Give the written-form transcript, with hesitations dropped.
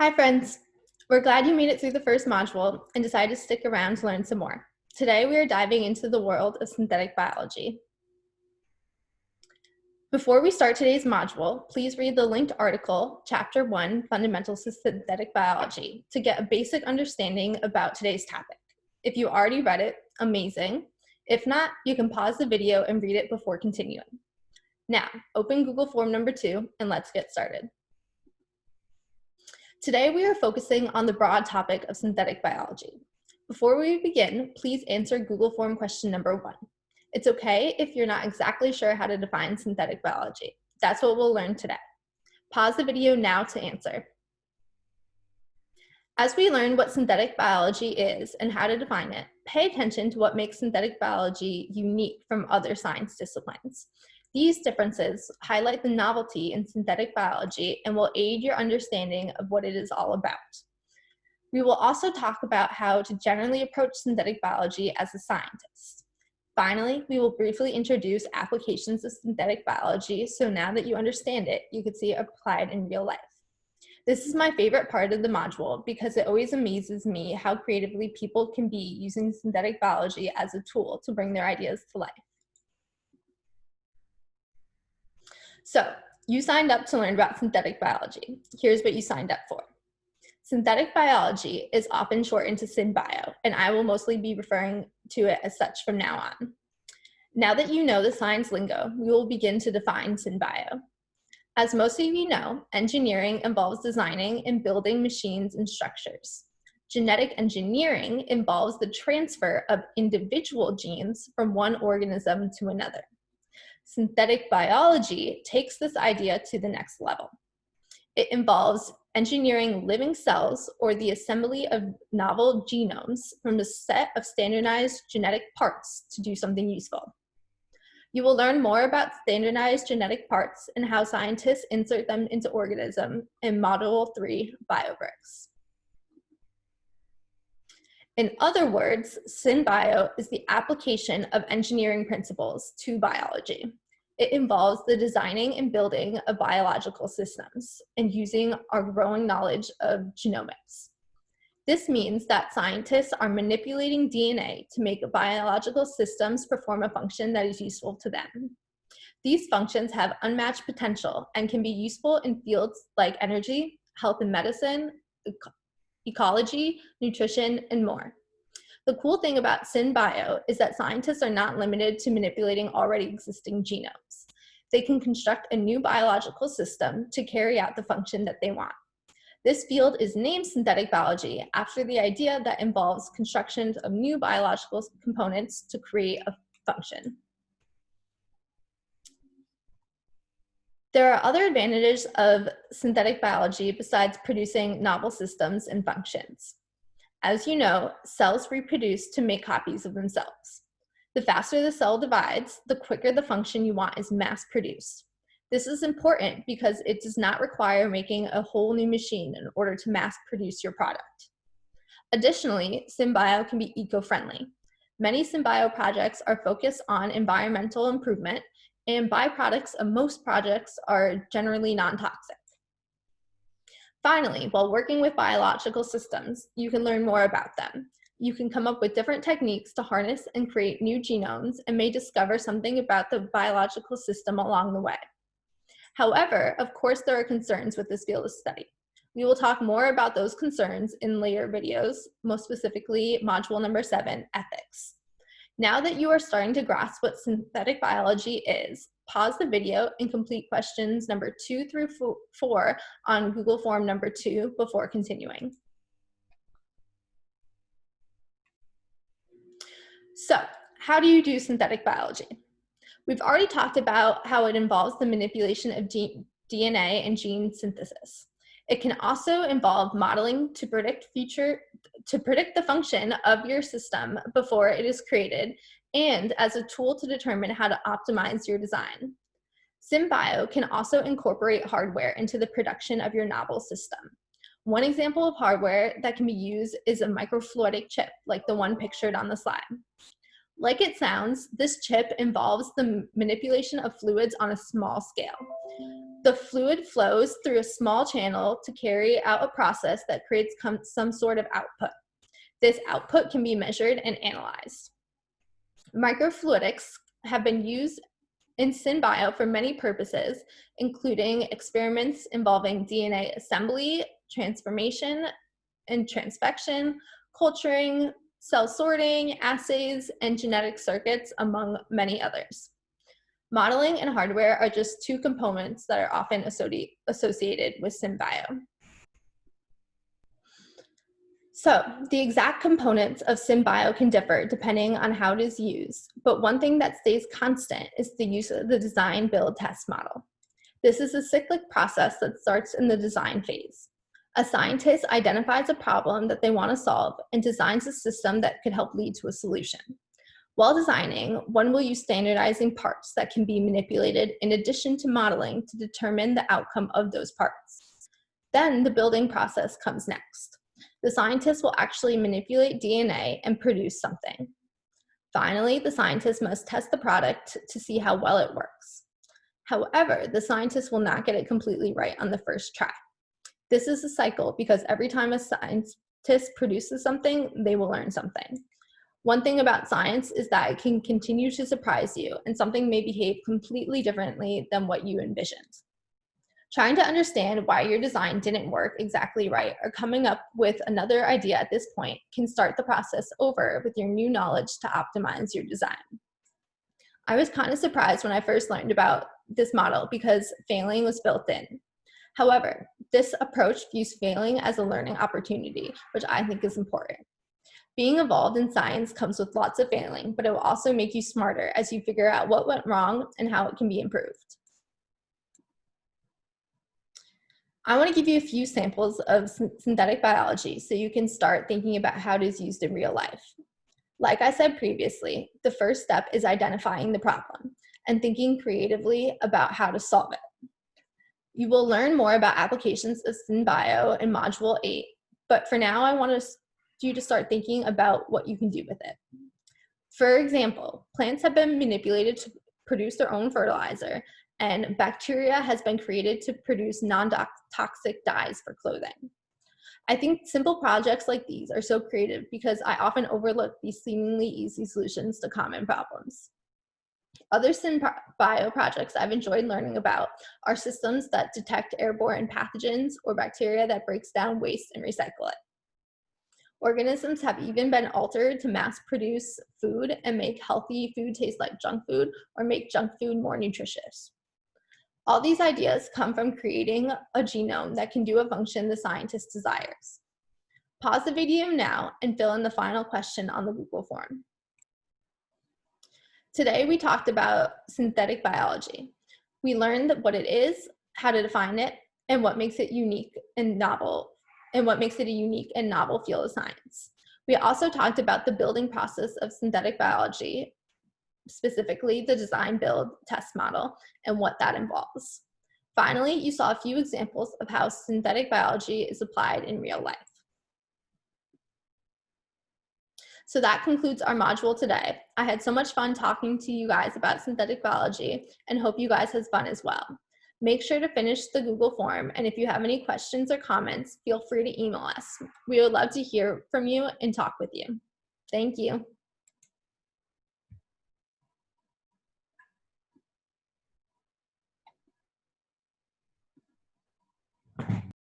Hi friends, we're glad you made it through the first module and decided to stick around to learn some more. Today we are diving into the world of synthetic biology. Before we start today's module, please read the linked article, Chapter 1, Fundamentals of Synthetic Biology, to get a basic understanding about today's topic. If you already read it, amazing. If not, you can pause the video and read it before continuing. Now, open Google Form number 2 and let's get started. Today, we are focusing on the broad topic of synthetic biology. Before we begin, please answer Google Form question number 1. It's okay if you're not exactly sure how to define synthetic biology. That's what we'll learn today. Pause the video now to answer. As we learn what synthetic biology is and how to define it, pay attention to what makes synthetic biology unique from other science disciplines. These differences highlight the novelty in synthetic biology and will aid your understanding of what it is all about. We will also talk about how to generally approach synthetic biology as a scientist. Finally, we will briefly introduce applications of synthetic biology, so now that you understand it, you can see it applied in real life. This is my favorite part of the module because it always amazes me how creatively people can be using synthetic biology as a tool to bring their ideas to life. So, you signed up to learn about synthetic biology. Here's what you signed up for. Synthetic biology is often shortened to Synbio, and I will mostly be referring to it as such from now on. Now that you know the science lingo, we will begin to define Synbio. As most of you know, engineering involves designing and building machines and structures. Genetic engineering involves the transfer of individual genes from one organism to another. Synthetic biology takes this idea to the next level. It involves engineering living cells or the assembly of novel genomes from a set of standardized genetic parts to do something useful. You will learn more about standardized genetic parts and how scientists insert them into organisms in Module 3 BioBricks. In other words, Synbio is the application of engineering principles to biology. It involves the designing and building of biological systems and using our growing knowledge of genomics. This means that scientists are manipulating DNA to make biological systems perform a function that is useful to them. These functions have unmatched potential and can be useful in fields like energy, health and medicine, ecology, nutrition, and more. The cool thing about Synbio is that scientists are not limited to manipulating already existing genomes. They can construct a new biological system to carry out the function that they want. This field is named synthetic biology after the idea that involves construction of new biological components to create a function. There are other advantages of synthetic biology besides producing novel systems and functions. As you know, cells reproduce to make copies of themselves. The faster the cell divides, the quicker the function you want is mass-produced. This is important because it does not require making a whole new machine in order to mass-produce your product. Additionally, Synbio can be eco-friendly. Many Synbio projects are focused on environmental improvement, and byproducts of most projects are generally non-toxic. Finally, while working with biological systems, you can learn more about them. You can come up with different techniques to harness and create new genomes and may discover something about the biological system along the way. However, of course, there are concerns with this field of study. We will talk more about those concerns in later videos, most specifically Module number 7, Ethics. Now that you are starting to grasp what synthetic biology is, pause the video and complete questions number 2 through 4 on Google Form number 2 before continuing. So, how do you do synthetic biology? We've already talked about how it involves the manipulation of DNA and gene synthesis. It can also involve modeling to predict the function of your system before it is created, and as a tool to determine how to optimize your design. Synbio can also incorporate hardware into the production of your novel system. One example of hardware that can be used is a microfluidic chip, like the one pictured on the slide. Like it sounds, this chip involves the manipulation of fluids on a small scale. The fluid flows through a small channel to carry out a process that creates some sort of output. This output can be measured and analyzed. Microfluidics have been used in Synbio for many purposes, including experiments involving DNA assembly, transformation and transfection, culturing, cell sorting, assays, and genetic circuits, among many others. Modeling and hardware are just two components that are often associated with Synbio. So the exact components of Synbio can differ depending on how it is used, but one thing that stays constant is the use of the design, build, test model. This is a cyclic process that starts in the design phase. A scientist identifies a problem that they want to solve and designs a system that could help lead to a solution. While designing, one will use standardizing parts that can be manipulated in addition to modeling to determine the outcome of those parts. Then the building process comes next. The scientist will actually manipulate DNA and produce something. Finally, the scientist must test the product to see how well it works. However, the scientist will not get it completely right on the first try. This is a cycle because every time a scientist produces something, they will learn something. One thing about science is that it can continue to surprise you, and something may behave completely differently than what you envisioned. Trying to understand why your design didn't work exactly right or coming up with another idea at this point can start the process over with your new knowledge to optimize your design. I was kind of surprised when I first learned about this model because failing was built in. However, this approach views failing as a learning opportunity, which I think is important. Being involved in science comes with lots of failing, but it will also make you smarter as you figure out what went wrong and how it can be improved. I want to give you a few samples of synthetic biology so you can start thinking about how it is used in real life. Like I said previously, the first step is identifying the problem and thinking creatively about how to solve it. You will learn more about applications of Synbio in Module 8, but for now I want you to start thinking about what you can do with it. For example, plants have been manipulated to produce their own fertilizer, and bacteria has been created to produce non-toxic dyes for clothing. I think simple projects like these are so creative because I often overlook these seemingly easy solutions to common problems. Other Synbio projects I've enjoyed learning about are systems that detect airborne pathogens or bacteria that breaks down waste and recycle it. Organisms have even been altered to mass produce food and make healthy food taste like junk food or make junk food more nutritious. All these ideas come from creating a genome that can do a function the scientist desires. Pause the video now and fill in the final question on the Google form. Today we talked about synthetic biology. We learned what it is, how to define it, and what makes it unique and novel, and what makes it a unique and novel field of science. We also talked about the building process of synthetic biology, specifically the design, build, test model, and what that involves. Finally, you saw a few examples of how synthetic biology is applied in real life. So that concludes our module today. I had so much fun talking to you guys about synthetic biology and hope you guys had fun as well. Make sure to finish the Google form, and if you have any questions or comments, feel free to email us. We would love to hear from you and talk with you. Thank you.